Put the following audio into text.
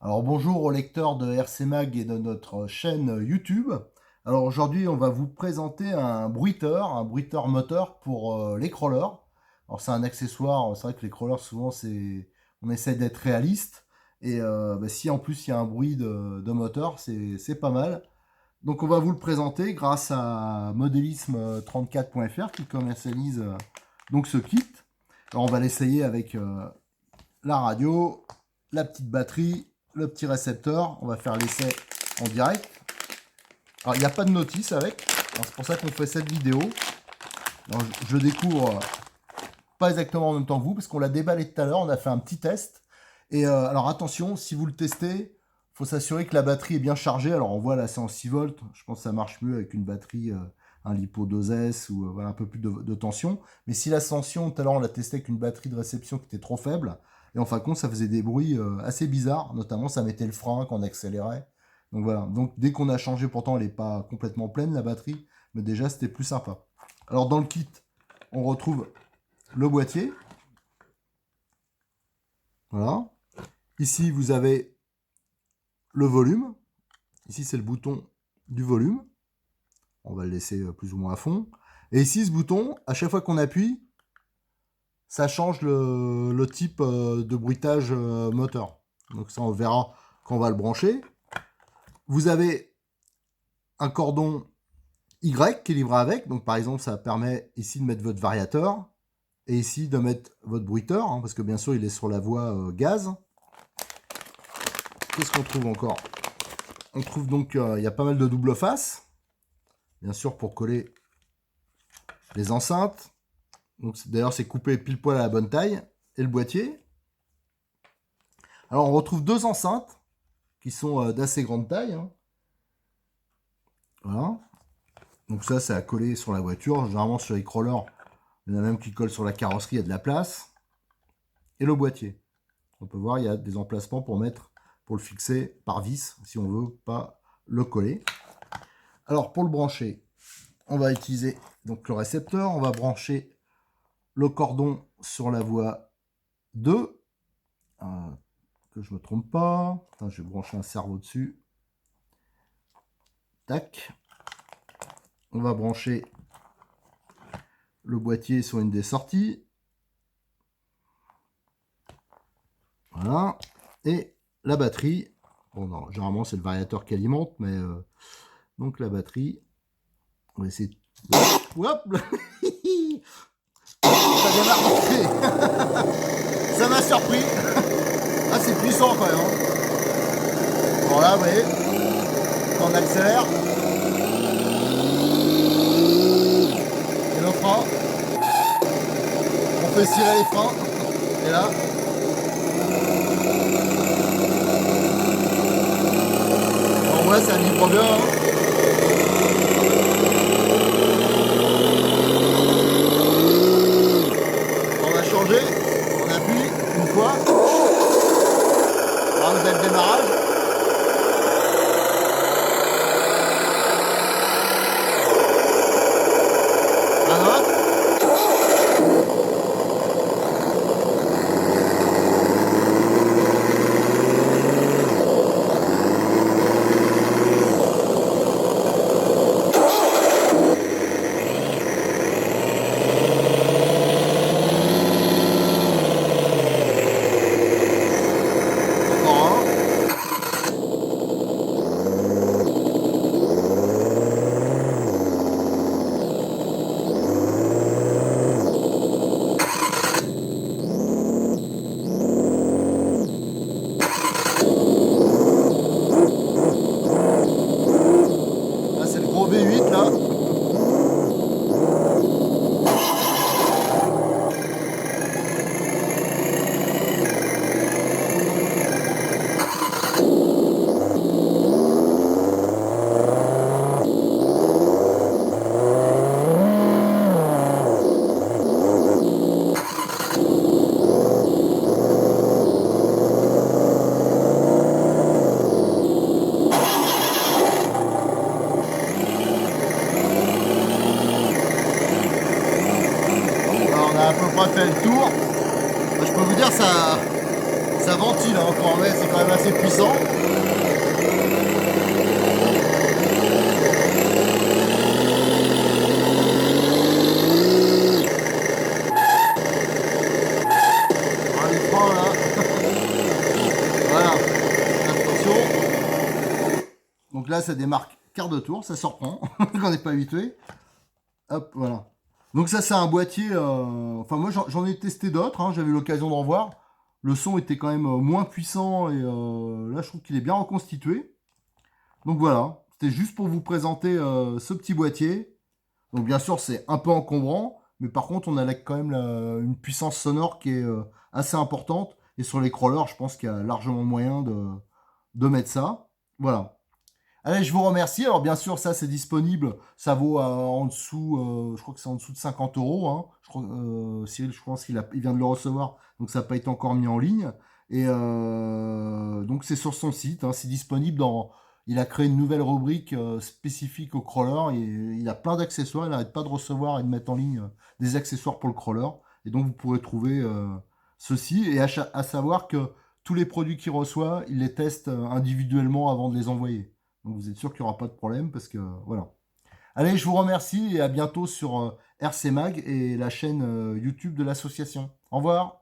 Alors bonjour aux lecteurs de RC Mag et de notre chaîne YouTube. Alors aujourd'hui on va vous présenter un bruiteur moteur pour les crawlers. Alors c'est un accessoire, c'est vrai que les crawlers souvent on essaie d'être réaliste. Et si en plus il y a un bruit de moteur, c'est pas mal. Donc on va vous le présenter grâce à modélisme34.fr qui commercialise donc ce kit. Alors on va l'essayer avec la radio, la petite batterie, le petit récepteur. On va faire l'essai en direct. Alors il n'y a pas de notice avec, c'est pour ça qu'on fait cette vidéo. Alors, je le découvre pas exactement en même temps que vous, parce qu'on l'a déballé tout à l'heure, on a fait un petit test. Et alors attention, si vous le testez, il faut s'assurer que la batterie est bien chargée. Alors on voit là c'est en 6 volts, je pense que ça marche mieux avec une batterie, un LiPo 2S ou voilà, un peu plus de tension. Mais si la tension, tout à l'heure on l'a testé avec une batterie de réception qui était trop faible, et en fin de compte ça faisait des bruits assez bizarres, notamment ça mettait le frein quand on accélérait. Donc voilà, donc dès qu'on a changé, pourtant elle n'est pas complètement pleine la batterie, mais déjà c'était plus sympa. Alors dans le kit, on retrouve le boîtier. Voilà. Ici vous avez le volume. Ici c'est le bouton du volume. On va le laisser plus ou moins à fond. Et ici ce bouton, à chaque fois qu'on appuie, ça change le type de bruitage moteur. Donc ça on verra quand on va le brancher. Vous avez un cordon Y qui est livré avec. Donc par exemple ça permet ici de mettre votre variateur. Et ici de mettre votre bruiteur. Parce que bien sûr il est sur la voie gaz. Qu'est-ce qu'on trouve encore? On trouve donc il y a pas mal de double face. Bien sûr pour coller les enceintes. D'ailleurs c'est coupé pile poil à la bonne taille. Et le boîtier. Alors on retrouve deux enceintes qui sont d'assez grande taille. Voilà. Donc ça c'est à coller sur la voiture. Généralement sur les crawlers, il y en a même qui collent sur la carrosserie, il y a de la place. Et le boîtier. On peut voir il y a des emplacements pour le fixer par vis si on veut pas le coller. Alors pour le brancher, on va utiliser donc le récepteur. On va brancher le cordon sur la voie 2. Que je me trompe pas. Attends, je vais brancher un cerveau dessus. Tac. On va brancher le boîtier sur une des sorties. Voilà. Et la batterie. Bon, non, généralement, c'est le variateur qui alimente, mais donc la batterie. On va essayer de... Hop. Ça démarre. Ça m'a surpris. Ah, c'est puissant quand même. Bon, là, vous voyez, quand on accélère. Et le frein. On fait cirer les freins. Et là. Bon, ouais, ça vibre bien. On va changer. On appuie une fois. Là, vous avez le démarrage. Un autre. Bah, je peux vous dire, ça ventile hein, quand on met, c'est quand même assez puissant. Ah, les freins là, voilà, attention. Donc là, ça démarque quart de tour, ça surprend, quand on n'est pas habitué. Hop, voilà. Donc ça, c'est un boîtier. Enfin, moi, j'en ai testé d'autres. Hein, j'avais eu l'occasion d'en voir. Le son était quand même moins puissant et là, je trouve qu'il est bien reconstitué. Donc voilà, c'était juste pour vous présenter ce petit boîtier. Donc bien sûr, c'est un peu encombrant, mais par contre, on a là quand même une puissance sonore qui est assez importante. Et sur les crawlers, je pense qu'il y a largement moyen de mettre ça. Voilà. Allez, je vous remercie. Alors bien sûr, ça c'est disponible. Ça vaut en dessous, je crois que c'est en dessous de 50 euros. Hein. Je crois, Cyril, je pense il vient de le recevoir, donc ça n'a pas été encore mis en ligne. Et donc c'est sur son site. Hein. C'est disponible dans. Il a créé une nouvelle rubrique spécifique au crawler. Et il a plein d'accessoires. Il n'arrête pas de recevoir et de mettre en ligne des accessoires pour le crawler. Et donc vous pourrez trouver ceci. Et à savoir que tous les produits qu'il reçoit, il les teste individuellement avant de les envoyer. Donc vous êtes sûr qu'il n'y aura pas de problème parce que voilà. Allez, je vous remercie et à bientôt sur RC Mag et la chaîne YouTube de l'association. Au revoir.